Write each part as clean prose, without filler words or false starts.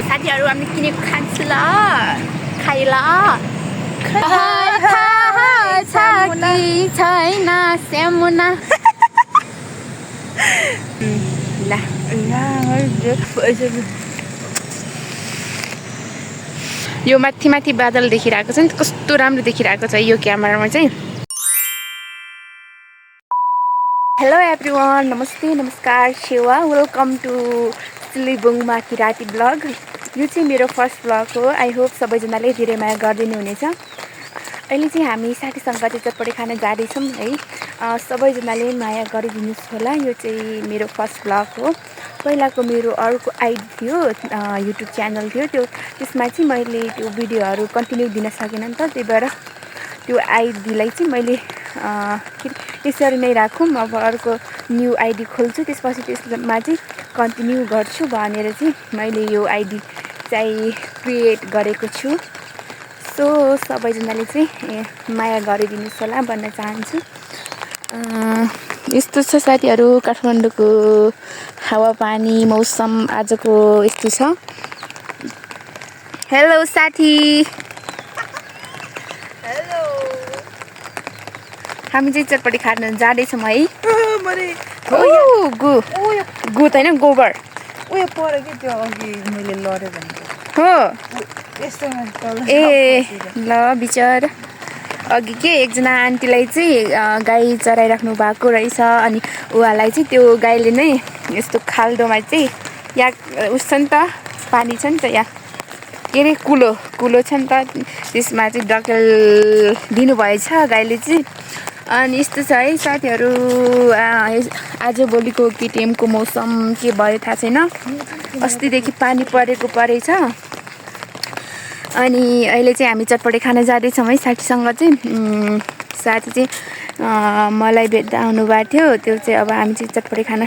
साथीहरु हामी किनेको खान्छु ल खाइ ल छैन स्यामुना ल यो माथि माथि बादल देखिरहेको छ नि कस्तो राम्रो देखिरहेको छ यो क्यामेरामा चाहिँ हेलो एभ्रीवन नमस्ते नमस्कार सेवा वेलकम टु सिलिबुङमा किराती ब्लग यो चाहिँ मेरो फर्स्ट ब्लग हो आई होप सबैजनाले धेरै माया गरिदिनु हुनेछ अहिले चाहिँ हामी साथीसँग चाहिँ चटपटी खान जाँदैछौँ है सबैजनाले माया गरिदिनुहोस् होला यो चाहिँ मेरो फर्स्ट ब्लग हो पहिलाको मेरो अर्को आइडी थियो युट्युब च्यानल थियो त्यसमा चाहिँ मैले त्यो भिडियोहरू कन्टिन्यू दिन सकेन नि त त्यही भएर त्यो आइडीलाई चाहिँ मैले त्यसरी नै राखौँ अब अर्को न्यू आइडी खोल्छु त्यसपछि त्यसमा चाहिँ कन्टिन्यू गर्छु भनेर चाहिँ मैले यो आइडी चाहिँ क्रिएट गरेको छु सो सबैजनाले चाहिँ माया गरिदिनुहोस् होला भन्न चाहन्छु यस्तो छ साथीहरू काठमाडौँको हावापानी मौसम आजको यस्तो छ हेलो साथी हेलो हामी चाहिँ चटपटी खान जाँदैछौँ है गु त होइन गोबर उयो पर्यो कि त्यो अघि मैले लड्यो भनेको हो यस्तोमा ए ल बिचार अघि के एकजना आन्टीलाई चाहिँ गाई चराइराख्नु भएको रहेछ अनि उहाँलाई चाहिँ त्यो गाईले नै यस्तो खाल्डोमा चाहिँ यहाँ उस छ नि त पानी छ नि त यहाँ के अरे कुलो छ नि त त्यसमा चाहिँ डकेल दिनुभएछ गाईले चाहिँ अनि यस्तो छ है साथीहरू आजभोलिको केटिएमको मौसम के भयो थाहा छैन अस्तिदेखि पानी परेछ अनि अहिले चाहिँ हामी चटपटी खान जाँदैछौँ है साथीसँग चाहिँ साथी चाहिँ मलाई भेट्दा आउनुभएको थियो त्यो चाहिँ अब हामी चाहिँ चटपटी खान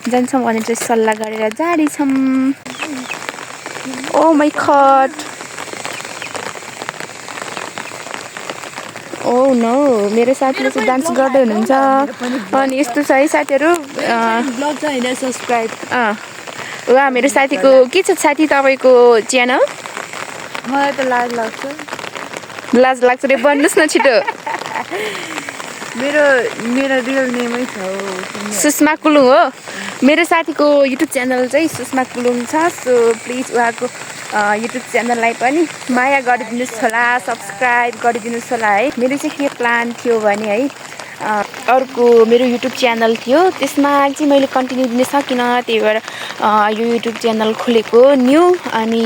जान्छौँ भने चाहिँ सल्लाह गरेर जाँदैछौँ ओ माई गॉड ओ नो मेरो साथीले चाहिँ डान्स गर्दै हुनुहुन्छ अनि यस्तो छ है साथीहरू ब्लग छ हैन सब्स्क्राइब वा मेरो साथीको के छ साथी तपाईँको च्यानल मलाई त लाज लाग्छ रे भन्नुहोस् न छिटो मेरो रियल नेमै छ सुषमा कुलुङ हो मेरो साथीको युट्युब च्यानल चाहिँ सुषमा कुलुङ छ सो प्लिज उहाँको युट्युब च्यानललाई पनि माया गरिदिनुहोस् होला सब्सक्राइब गरिदिनुहोस् होला है मेरो चाहिँ के प्लान थियो भने है अर्को मेरो युट्युब च्यानल थियो त्यसमा चाहिँ मैले कन्टिन्यू दिन सकिनँ त्यही भएर यो युट्युब च्यानल खोलेको न्यू अनि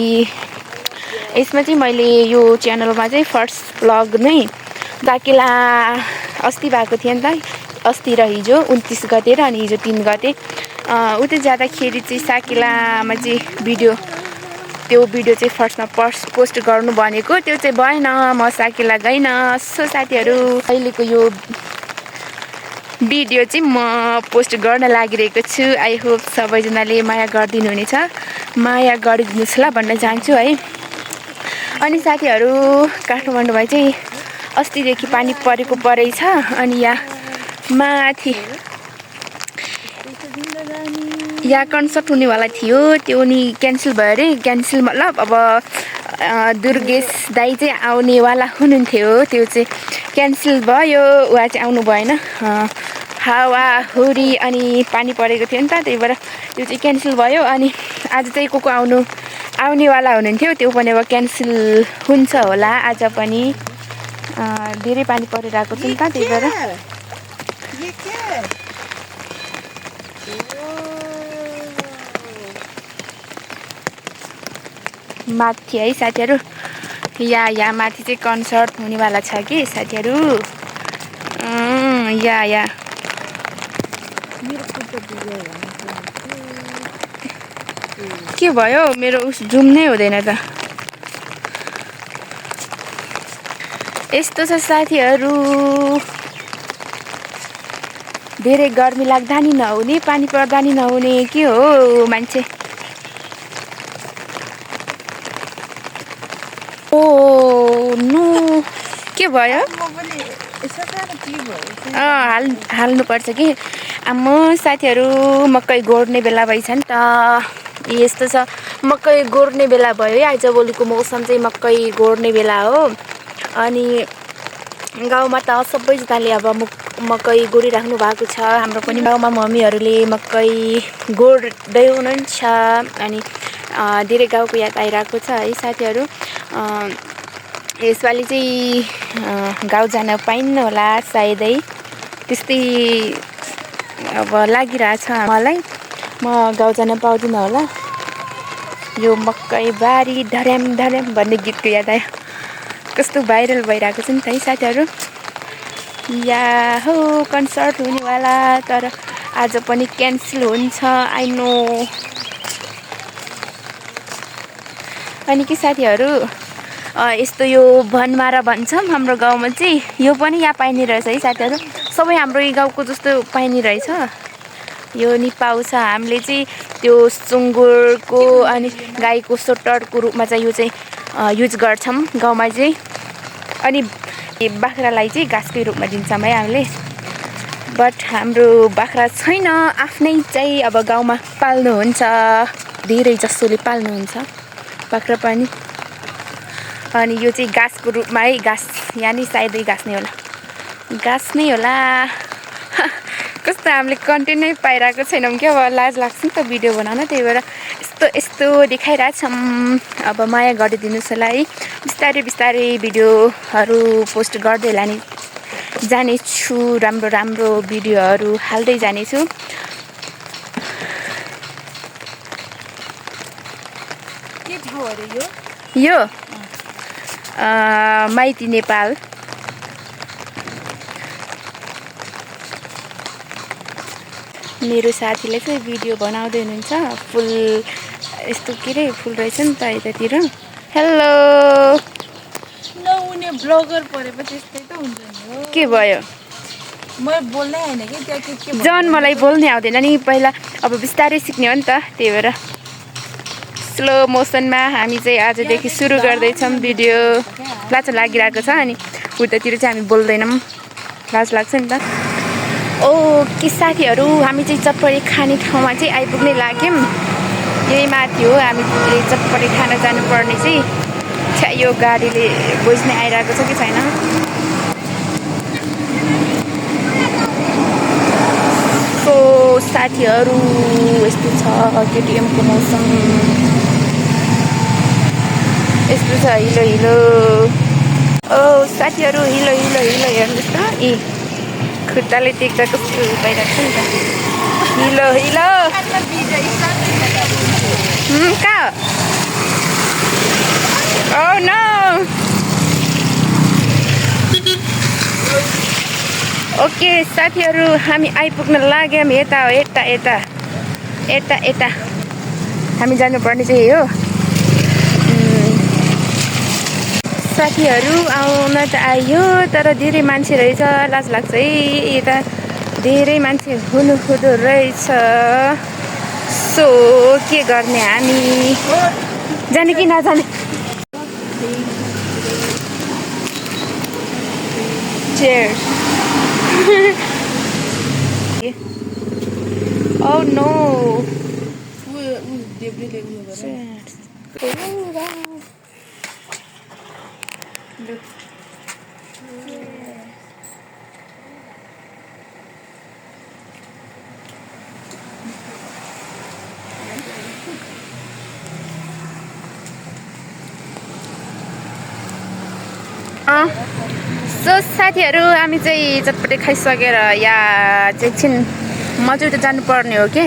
यसमा चाहिँ मैले यो च्यानलमा चाहिँ फर्स्ट ब्लग नै दाकेला अस्ति भएको थियो नि त अस्ति र हिजो 29 गते र अनि हिजो 3 गते उतै जाँदाखेरि चाहिँ साकेलामा चाहिँ त्यो भिडियो चाहिँ फर्स्टमा पोस्ट गर्नु भनेको त्यो चाहिँ भएन म साकेला गइनँ सो साथीहरू अहिलेको यो भिडियो चाहिँ म पोस्ट गर्न लागिरहेको छु आई होप सबैजनाले माया गरिदिनु हुनेछ माया गरिदिनुहोस् होला भन्न चाहन्छु है अनि साथीहरू काठमाडौँमा चाहिँ अस्तिदेखि पानी परेछ अनि यहाँ माथि यहाँ कन्सर्ट हुनेवाला थियो त्यो नि क्यान्सल भयो अरे क्यान्सल मतलब अब दुर्गेश दाई चाहिँ आउनेवाला हुनुहुन्थ्यो त्यो चाहिँ क्यान्सल भयो उहाँ चाहिँ आउनु भएन हावा हुरी अनि पानी परेको थियो नि त त्यही भएर त्यो चाहिँ क्यान्सल भयो अनि आज चाहिँ को आउनेवाला हुनुहुन्थ्यो त्यो पनि अब क्यान्सल हुन्छ होला आज पनि धेरै पानी परिरहेको छ नि त त्यही भएर माथि है साथीहरू यहाँ माथि चाहिँ कन्सर्ट हुनेवाला छ कि साथीहरू या के भयो मेरो उस जुम नै हुँदैन त यस्तो छ साथीहरू धेरै गर्मी लाग्दा नि नहुने पानी पर्दा नि नहुने के हो मान्छे ओ नो के भयो हाल्नुपर्छ कि आम्म साथीहरू मकै गोड्ने बेला भइछ नि त यस्तो छ। मकै गोड्ने बेला भयो है। आजभोलिको मौसम चाहिँ मकै गोड्ने बेला हो। अनि गाउँमा त सबैजनाले अब मकै गोडिराख्नु भएको छ। हाम्रो पनि गाउँमा मम्मीहरूले मकै गोड्दै हुनुहुन्छ। अनि धेरै गाउँको याद आइरहेको छ है साथीहरू। यसपालि चाहिँ गाउँ जान पाइन्न होला सायदै, त्यस्तै अब लागिरहेछ मलाई। म गाउँ जान पाउँदिनँ होला। यो मकै बारी धर्याम धर्याम भन्ने गीतको याद आयो। कस्तो भाइरल भइरहेको छ नि त है साथीहरू। या हो कन्सर्ट हुनेवाला, तर आज पनि क्यान्सल हुन्छ, आई नो। अनि के साथीहरू, यस्तो यो भनमारा भन्छौँ हाम्रो गाउँमा चाहिँ, यो पनि यहाँ पाइने रहेछ है साथीहरू। सबै हाम्रो यो गाउँको जस्तो पाइने रहेछ। यो नि पाउँछ। हामीले चाहिँ त्यो सुँगुरको अनि गाईको सोटरको रूपमा चाहिँ यो चाहिँ युज गर्छौँ गाउँमा चाहिँ। अनि बाख्रालाई चाहिँ घाँसकै रूपमा दिन्छौँ है हामीले। बट हाम्रो बाख्रा छैन, आफ्नै चाहिँ अब गाउँमा पाल्नुहुन्छ, धेरै जसोले पाल्नुहुन्छ बाख्रा पनि। अनि यो चाहिँ घाँसको रूपमा है, घाँस यानि सायदै घाँस नै होला, घाँस नै होला। कस्तो हामीले कन्टेन्ट नै पाइरहेको छैनौँ क्या। अब लाज लाग्छ नि त भिडियो बनाउन, त्यही भएर यस्तो यस्तो देखाइरहेछौँ। अब माया गरिदिनुहोस् होला है। बिस्तारै बिस्तारै भिडियोहरू पोस्ट गर्दै लाने जानेछु, राम्रो राम्रो भिडियोहरू हाल्दै जानेछु। के ठाउँ अरे यो माइती नेपाल। मेरो साथीले चाहिँ भिडियो बनाउँदै हुनुहुन्छ। फुल यस्तो के अरे फुल रहेछ नि त यतातिर। हेलो। नहुने ब्लगर परेपछि यस्तै त हुन्छ नि हो। के भयो? म बोल्नै होइन कि त्यहाँ के जन मलाई बोल्नै आउँदैन नि, पहिला अब बिस्तारै सिक्ने हो नि त, त्यही भएर स्लो मोसनमा हामी चाहिँ आजदेखि सुरु गर्दैछौँ भिडियो। लाज लागिरहेको छ। अनि उतातिर चाहिँ हामी बोल्दैनौँ, लाज लाग्छ नि त। के साथीहरू, हामी चाहिँ चटपटे खाने ठाउँमा चाहिँ आइपुग्नै लाग्यौँ। यही माथि हो, हामी चटपटे खान जानुपर्ने चाहिँ। छ्या, यो गाडीले बुझ्ने आइरहेको छ कि छैन। सो साथीहरू, यस्तो छ केटिएमको मौसम, यस्तो छ हिलो हिलो। साथीहरू, हिलो हिलो हिलो हेर्नुहोस् त। खुट्टाले टेक्दा कस्तो भइरहेको छ नि त। हिलो हिलो कहाँ? Oh no! ओके साथीहरू, हामी आइपुग्न लाग्यौँ। यता हो, यता यता यता यता हामी जानुपर्ने चाहिँ हो। साथीहरू, आउन त आयो, तर धेरै मान्छे रहेछ, लाज लाग्छ है। यता धेरै मान्छे हुनुहुँदो रहेछ। सो के गर्ने हामी, जाने कि नजाने? Cheers. Oh no. Cheers. So साथीहरू, हामी चाहिँ चटपटे खाइसकेर यहाँ चाहिँ एकछिन मजुर त जानुपर्ने हो कि,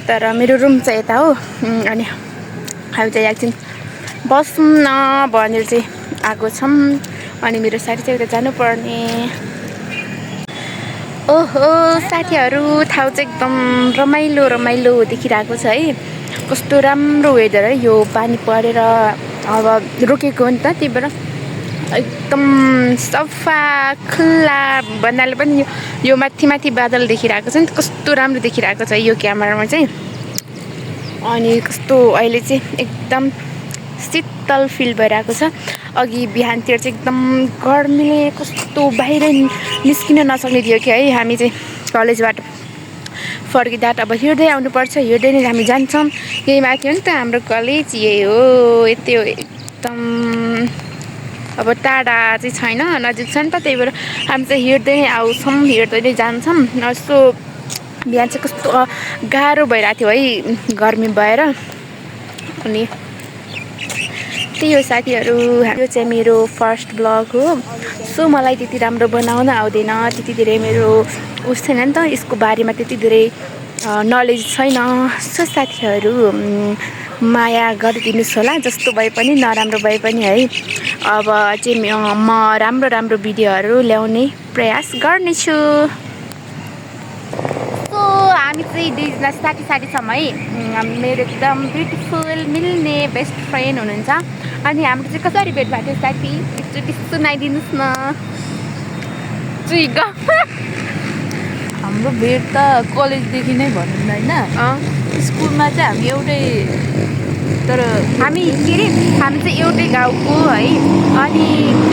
तर मेरो रुम चाहिँ यता हो। अनि हामी चाहिँ एकछिन बसौँ न भनेर चाहिँ आएको छौँ। अनि मेरो साथी चाहिँ उता जानुपर्ने। ओहो साथीहरू, ठाउँ चाहिँ एकदम रमाइलो रमाइलो देखिरहेको छ है। कस्तो राम्रो वेदर है। यो पानी परेर अब रोकेको हो नि त, त्यही भएर एकदम सफा खुल्ला भन्नाले पनि यो माथि माथि बादल देखिरहेको छ नि, कस्तो राम्रो देखिरहेको छ यो क्यामेरामा चाहिँ। अनि कस्तो अहिले चाहिँ एकदम शीतल फिल भइरहेको छ। अघि बिहानतिर चाहिँ एकदम गर्मीले कस्तो बाहिर निस्किन नसक्ने थियो कि है। हामी चाहिँ कलेजबाट फर्किँदा अब हिँड्दै आउनुपर्छ, हिँड्दै नै हामी जान्छौँ। यही माथि हो नि त हाम्रो कलेज, यही हो, यति हो एकदम। अब टाढा चाहिँ छैन, नजिक छ नि त, त्यही भएर हामी चाहिँ हिँड्दै नै आउँछौँ, हिँड्दै नै जान्छौँ। यस्तो बिहान चाहिँ कस्तो गाह्रो भइरहेको थियो है गर्मी भएर। अनि त्यही हो साथीहरू, यो चाहिँ मेरो फर्स्ट ब्लग हो। सो मलाई त्यति राम्रो बनाउन आउँदैन, त्यति धेरै मेरो उस छैन नि त, यसको बारेमा त्यति धेरै नलेज छैन। सो साथीहरू माया गरिदिनुहोस् होला, जस्तो भए पनि नराम्रो भए पनि है। अब चाहिँ म राम्रो राम्रो भिडियोहरू ल्याउने प्रयास गर्नेछु। सो हामी चाहिँ दुईजना साथी छौँ है। मेरो एकदम ब्युटिफुल मिल्ने बेस्ट फ्रेन्ड हुनुहुन्छ। अनि हाम्रो चाहिँ कसरी भेट भएको थियो साथी, एकचोटि सुनाइदिनुहोस् न। हाम्रो भेट त कलेजदेखि नै भनौँ न होइन। स्कुलमा चाहिँ हामी एउटै, तर हामी के अरे हामी चाहिँ एउटै गाउँको है। अनि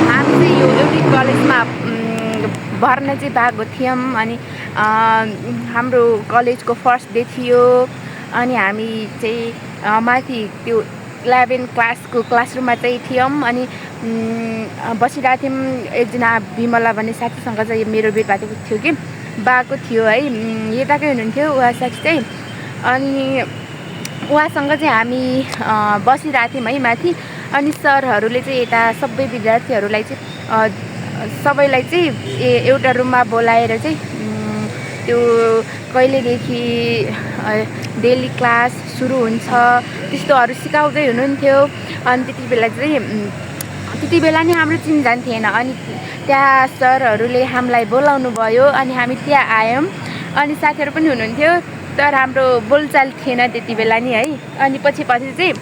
हामी चाहिँ यो एउटै कलेजमा भर्ना चाहिँ भएको थियौँ। अनि हाम्रो कलेजको फर्स्ट डे थियो। अनि हामी चाहिँ माथि त्यो 11 क्लासको क्लासरुममा चाहिँ थियौँ। अनि बसिरहेको थियौँ। एकजना विमला भन्ने साथीसँग चाहिँ मेरो भेट भएको थियो कि भएको थियो है, यताकै हुनुहुन्थ्यो उहाँ साथी चाहिँ। अनि उहाँसँग चाहिँ हामी बसिरहेको थियौँ है माथि। अनि सरहरूले चाहिँ यता सबै विद्यार्थीहरूलाई चाहिँ सबैलाई चाहिँ एउटा रुममा बोलाएर चाहिँ त्यो कहिलेदेखि डेली क्लास सुरु हुन्छ त्यस्तोहरू सिकाउँदै हुनुहुन्थ्यो। अनि त्यति बेला नि हाम्रो चिनजान थिएन। अनि त्यहाँ सरहरूले हामीलाई बोलाउनु भयो। अनि हामी त्यहाँ आयौँ। अनि साथीहरू पनि हुनुहुन्थ्यो, तर हाम्रो बोलचाल थिएन त्यति बेला नि है। अनि पछि चाहिँ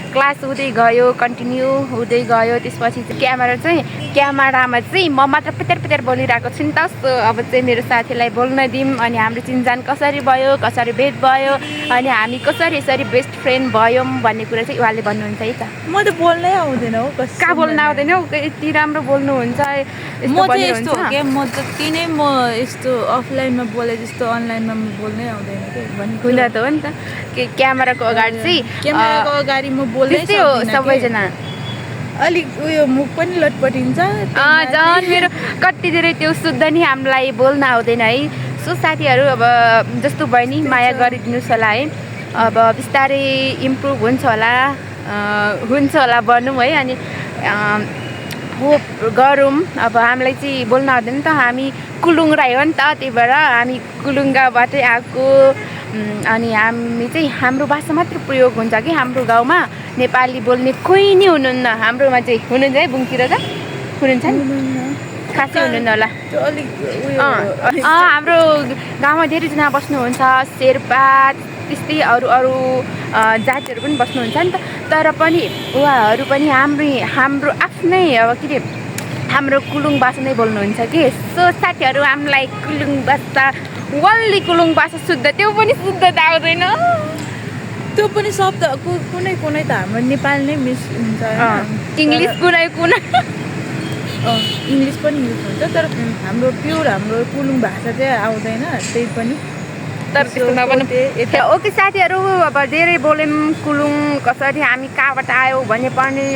क्लास हुँदै गयो, कन्टिन्यू हुँदै गयो। त्यसपछि चाहिँ क्यामेरामा चाहिँ म मात्र पेटर बोलिरहेको छु नि त। अब चाहिँ मेरो साथीलाई बोल्न दिउँ। अनि हाम्रो चिनजान कसरी भयो, कसरी भेट भयो, अनि हामी कसरी यसरी बेस्ट फ्रेन्ड भयौँ भन्ने कुरा चाहिँ उहाँले भन्नुहुन्छ है त। म त बोल्नै आउँदैन हौ, कहाँ बोल्न आउँदैन हौ, यति राम्रो बोल्नुहुन्छ। म चाहिँ यस्तो हो क्या, म जति नै म यस्तो अफलाइनमा बोले जस्तो अनलाइनमा म बोल्नै आउँदैन कि हुन त हो नि त। क्यामेराको अगाडि चाहिँ क्यामेराको अगाडि म बोल्दै त्यस्तै हो सबैजना। अलिक उयो मुख पनि लटपटिन्छ। झन् मेरो कति धेरै त्यो शुद्ध नि हामीलाई बोल्न आउँदैन है। सो साथीहरू अब जस्तो भयो नि माया गरिदिनुहोस् होला है। अब बिस्तारै इम्प्रुभ हुन्छ होला भनौँ है। अनि होप गरौँ। अब हामीलाई चाहिँ बोल्न आउँदैन नि त, हामी कुलुङ राई हो नि त, त्यही भएर हामी कुलुङ्गाबाटै आएको। अनि हामी चाहिँ हाम्रो भाषा मात्र प्रयोग हुन्छ कि हाम्रो गाउँमा, नेपाली बोल्ने कोही नै हुनुहुन्न हाम्रोमा चाहिँ। हुनुहुन्छ है बुङतिर त हुनुहुन्छ नि, खासै हुनुहुन्न होला। हाम्रो गाउँमा धेरैजना बस्नुहुन्छ, शेर्पा त्यस्तै अरू जातिहरू पनि बस्नुहुन्छ नि त। तर पनि उहाँहरू पनि हाम्रो आफ्नै अब के अरे हाम्रो कुलुङ भाषा नै बोल्नुहुन्छ कि। सो साथीहरू हामीलाई कुलुङ भाषा, वल्ली कुलुङ भाषा शुद्ध, त्यो पनि शुद्ध त आउँदैन। त्यो पनि शब्द कुनै त हाम्रो नेपाल नै मिस हुन्छ, इङ्ग्लिस कुनै इङ्ग्लिस पनि युज हुन्छ। तर हाम्रो प्योर हाम्रो कुलुङ भाषा चाहिँ आउँदैन, त्यही पनि। तर त्यस्तो नभनौँ। ओके साथीहरू, अब धेरै बोल्यौँ कुलुङ कसरी, हामी कहाँबाट आयौँ भने पनि।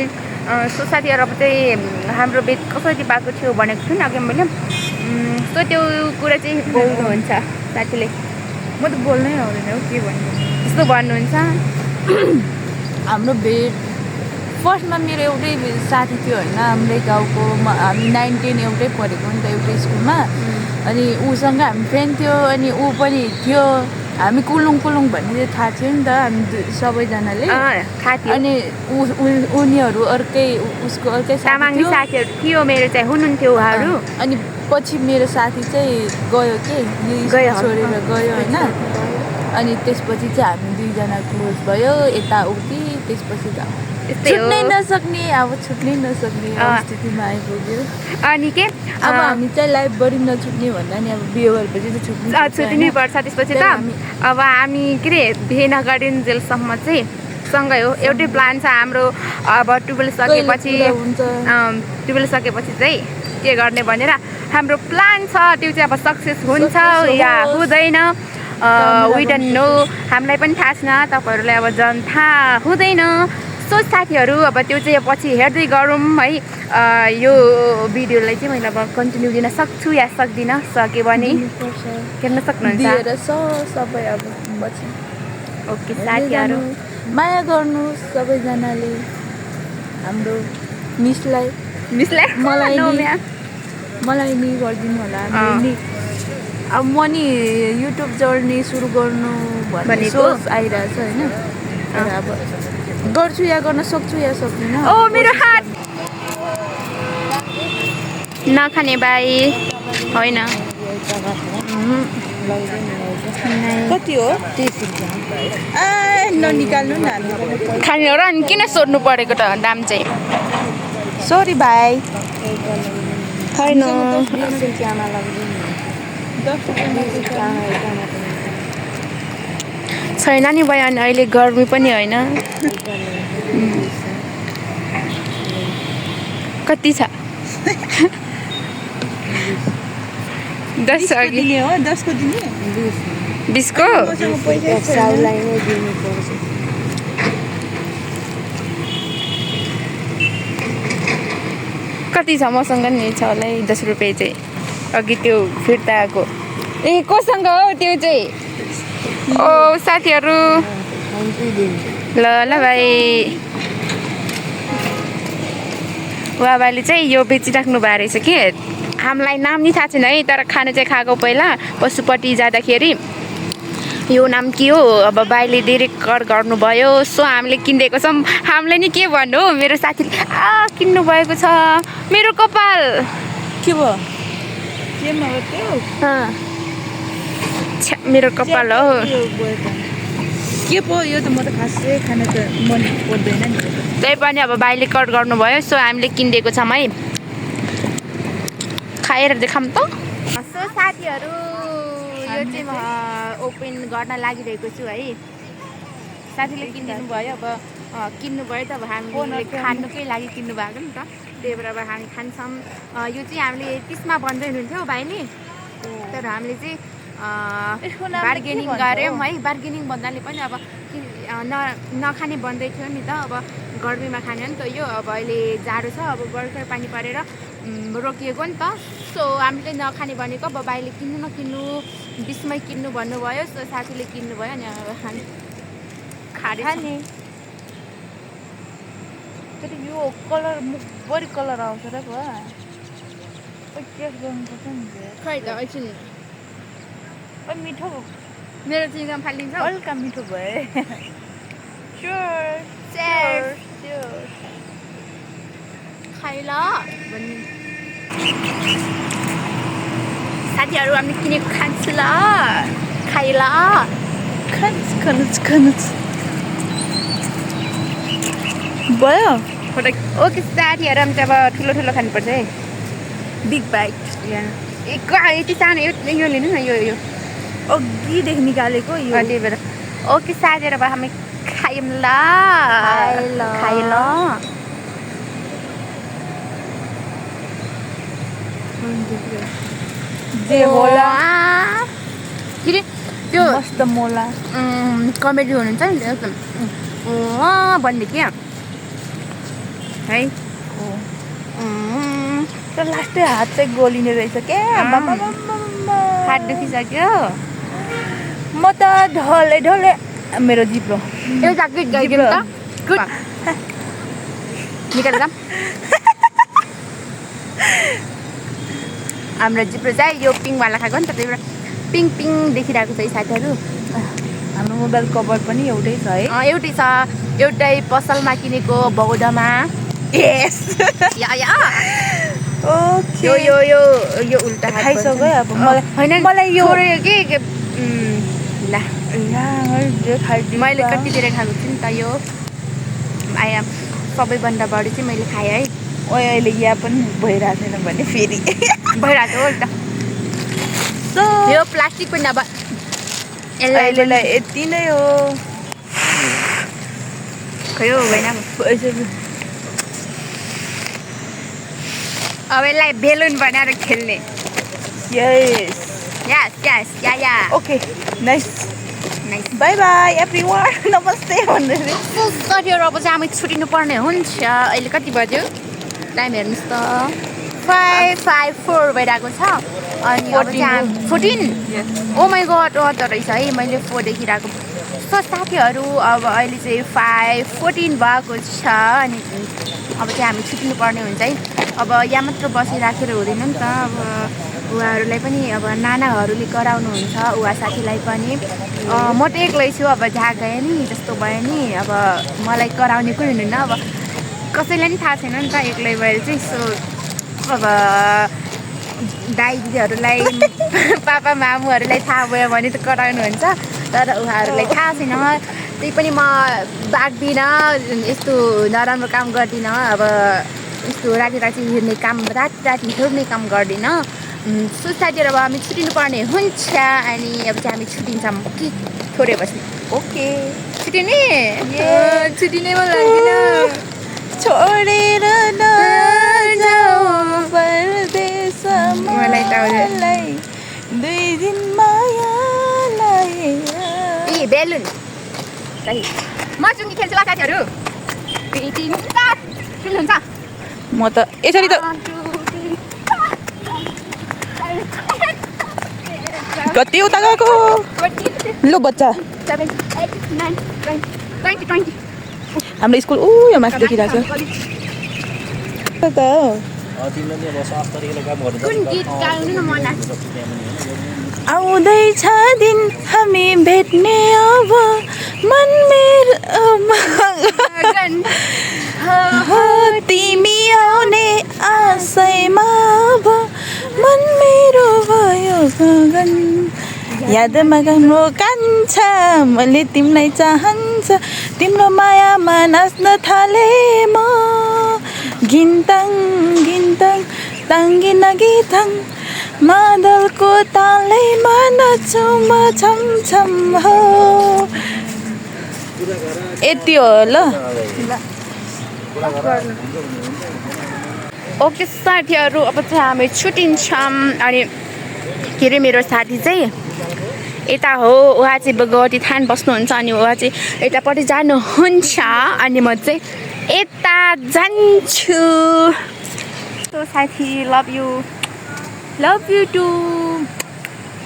सो साथीहरू अब चाहिँ हाम्रो भेट कसरी भएको थियो भनेको छु नि अघि मैले। सो त्यो कुरा चाहिँ बोल्नुहुन्छ साथीले। म त बोल्नै आउँदैन हौ, के भन्नु त्यस्तो भन्नुहुन्छ। हाम्रो भेट फर्स्टमा मेरो एउटै साथी थियो होइन, हाम्रै गाउँको। हामी 9, 10 एउटै पढेको नि त एउटै स्कुलमा। अनि ऊसँग हामी फ्रेन्ड थियो। अनि ऊ पनि थियो। हामी कुलुङ भन्ने चाहिँ थाहा थियो नि त हामी सबैजनाले। अनि उनीहरू उसको अर्कै तामाङी साथीहरू थियो मेरो चाहिँ, हुनुहुन्थ्यो उहाँहरू। अनि पछि मेरो साथी चाहिँ गयो कि, छोडेर गयो होइन। अनि त्यसपछि चाहिँ हामी दुईजना क्लोज भयो, यताउति। त्यसपछि त छुट्नै नसक्ने स्थितिमा आइपुग्यो। अनि के अब हामी चाहिँ लाइफभरि नछुट्ने भन्दा नि अब बिहे भएपछि चाहिँ छुट्नै पर्छ। त्यसपछि त अब हामी के अरे बिहे नगरिन्जेलसम्म चाहिँ सँगै हो, एउटै प्लान छ हाम्रो। अब 12 सकेपछि चाहिँ के गर्ने भनेर हाम्रो प्लान छ। त्यो चाहिँ अब सक्सेस हुन्छ या हुँदैन वी डोन्ट नो, हामीलाई पनि थाहा छैन, तपाईँहरूलाई अब झन् थाहा हुँदैन। सो साथीहरू अब त्यो चाहिँ पछि हेर्दै गरौँ है। यो भिडियोलाई चाहिँ मैले अब कन्टिन्यू दिन सक्छु या सक्दिनँ, सक्यो भने हेर्न सक्नुहुन्छ। सबै अब ओके साथीहरू, माया गर्नु सबैजनाले हाम्रो मिसलाई मलाई नि गरिदिनु होला। अब म नि युट्युब जर्नी सुरु गर्नु भन्ने सोच आइरहेछ होइन। अब गर्छु या गर्न सक्छु या सक्दिनँ। ओ मेरो हात नखाने बाई होइन। कति हो ननिकाल्नु न खाने हो र अनि किन सोध्नु परेको त दाम चाहिँ? सरी भाइ होइन छैन नि भयो। अनि अहिले गर्मी पनि होइन। कति छ? 10 अघि 10 को दिने 20 को कति छ? मसँग नि छ होला 10 रुपियाँ चाहिँ अघि त्यो फिर्ता आएको। ए कोसँग हो त्यो चाहिँ? ओ साथीहरू ल ल भाइ। बाबाले चाहिँ यो बेचिराख्नु भएको रहेछ कि। हामीलाई नाम नि थाहा छैन है, तर खानु चाहिँ खाएको पहिला पशुपट्टि जाँदाखेरि। यो नाम के हो? अब बाइले धेरै कर गर्नुभयो, सो हामीले किनिदिएको छौँ। हामीले नि के भन्नु हो, मेरो साथीले किन्नु भएको छ। मेरो कपाल के भयो? केमा हो त्यो? मेरो कपाल हो। के पो यो त म त खासै खान त मन पर्दैन नि। त्यही पनि अब बाइले कट गर्नुभयो, सो हामीले किनिदिएको छौँ है। खाएर देखाऊँ त। सो साथीहरू यो चाहिँ म ओपन गर्न लागिरहेको छु है। साथीले किनिदिनु भयो, अब किन्नुभयो त अब हामीले खानुकै लागि किन्नु भएको नि त, त्यही भएर अब हामी खान्छौँ। यो चाहिँ हामीले 30 मा भन्दै हुनुहुन्थ्यो भाइले, तर हामीले चाहिँ बार्गेनिङ गऱ्यौँ है। बार्गेनिङ भन्नाले पनि अब नखाने भन्दै थियो नि त। अब गर्मीमा खाने हो नि त यो। अब अहिले जाडो छ, अब भर्खर पानी परेर रोकिएको नि त। सो हामीले नखाने भनेको, अब भाइले किन्नु नकिन्नु 20 मै किन्नु भन्नुभयो। सो साथीले किन्नुभयो अनि अब हामी खाने। तर यो कलर मुखभरि कलर आउँछ र भयो। टेस्ट गर्नुपर्छ नि। खै त एकछिन मिठो मेरो चिङ्गम फालिदिन्छ। हल्का मिठो भयो। खाइ ल साथीहरू, हामी किनेको खान्छु ल। खाइ ल खानुच भयो। ओके साथीहरू, हामी चाहिँ अब ठुलो ठुलो खानुपर्छ है। बिग बाइट यति सानो यो लिनु न। यो अघिदेखि निकालेको यो। त्यही भएर ओके साथीहरू, अब हामी खायौँ ल। खाइ ल जे होला के त्यो मस्त मोला कमेडी हुनुहुन्छ नि एकदम भन्ने क्या है। तर लास्टै हात चाहिँ गोलिने रहेछ क्या। हात दुखिसक्यो। म त ढले मेरो जिब्रो एउटा गीत गाइदिनु त। निकाल जाम। हाम्रो जिब्रो चाहिँ यो पिङवाला खाएको नि त, त्यही भएर पिङ देखिरहेको छ है साथीहरू। हाम्रो मोबाइल कभर पनि एउटै छ है। एउटै छ, एउटै पसलमा किनेको बौद्धमा। यस ओके। यो उल्टा खाइसक्यो अब। मलाई यो के ल मैले कति धेरै खाएको छु नि त। यो सबैभन्दा बढी चाहिँ मैले खाएँ है। अहिले यहाँ पनि भइरहेको छैन भने फेरि भइरहेको हो नि त। यो प्लास्टिक पनि अब यसलाई यति नै हो। खै हो भएन अब यसलाई बेलुन बनाएर खेल्ने। Yes yeah okay nice nice bye bye everyone नमस्ते भनेर साथीहरू अब चाहिँ हामी छुटिनु पर्ने हुन्छ अहिले कति बज्यो टाइम हेर्नुहोस् त 5:54 भइरहेको छ अनि अब चाहिँ 14 ओ माई गड त रहेछ है मैले 4 देखिरहेको सो साथीहरू अब अहिले चाहिँ 5:14 भएको छ अनि अब चाहिँ हामी छुट्टिनु पर्ने हुन्छ है अब यहाँ मात्र बसिराखेर हुँदैन नि त अब उहाँहरूलाई पनि अब नानाहरूले कराउनुहुन्छ उहाँ साथीलाई पनि म त एक्लै छु अब जहाँ गएँ नि जस्तो भयो नि अब मलाई कराउने कोही हुनुहुन्न अब कसैलाई पनि थाहा छैन नि त एक्लै भएर चाहिँ सो अब दाइ दिदीहरूलाई पापा मामुहरूलाई थाहा भयो भने त कराउनुहुन्छ तर उहाँहरूलाई थाहा छैन त्यही पनि म बाग्दिनँ यस्तो नराम्रो काम गर्दिनँ अब यस्तो राति राति हिँड्ने काम राति हिँड्ने काम गर्दिनँ सो साथीहरू अब हामी छुट्टिनु पर्ने हुन्छ अनि अब चाहिँ हामी छुट्टिन्छौँ कि थोरै बस्ने ओके छुट्टिने छुट्टिनै मन लाग्दैन छोडेर नजाऊ परदेशमा मलाई त मलाई 2 दिन मायालाई ए बेलुन म चुङ्गी खेल्छु ल साथीहरू 3 4 खेल्नुहुन्छ म त यसरी त कति उता गएको लो बच्चा 7 8 9 10 20 हाम्रो स्कुल यो माथि देखिरहेको छ त कुन गीत गाउनु न मन लाग्छ आउँदैछ दिन हामी भेट्ने अब मन मेरो तिमी आउने आशैमा अब मन मेरो भयो गगन यादमा गाउनु कान्छ मैले तिमीलाई चाहन्छ तिम्रो मायामा नाच्न थाले म गिन्ताङ गिन्ताङ ताङ्गिन गीताङ मादलको तालैमा नाचौँ म छमछम हो यति हो ल ओके साथीहरू अब चाहिँ हामी छुट्टिन्छौँ अनि के अरे मेरो साथी चाहिँ यता हो उहाँ चाहिँ गौती थान बस्नुहुन्छ अनि उहाँ चाहिँ यतापट्टि जानुहुन्छ अनि म चाहिँ यता जान्छु सो साथी लभ यु टु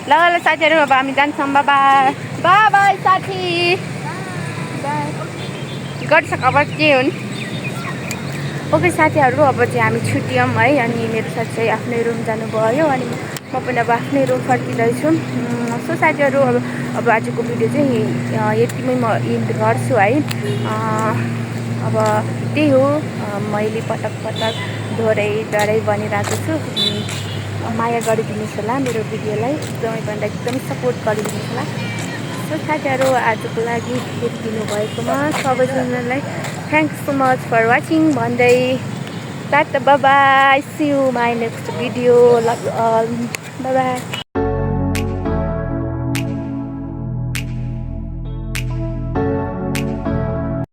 ल साथीहरू अब हामी जान्छौँ बाई बाई साथी गर्छ खबर के हुन् ओके साथीहरू अब चाहिँ हामी छुट्यौँ है अनि मेरो साथी चाहिँ आफ्नै रुम जानुभयो अनि म पनि अब आफ्नै रुम फर्किँदैछु सो साथीहरू अब आजको भिडियो चाहिँ यतिमै म इन्ड गर्छु है अब त्यही हो मैले पटक दोहोरै भनिरहेको छु माया गरिदिनुहोस् होला मेरो भिडियोलाई एकदमै सपोर्ट गरिदिनुहोस् होला सो साथीहरू आजको लागि हेरिदिनु भएकोमा सबैजनालाई thanks so much for watching भन्दै tata bye see you my next video love you all by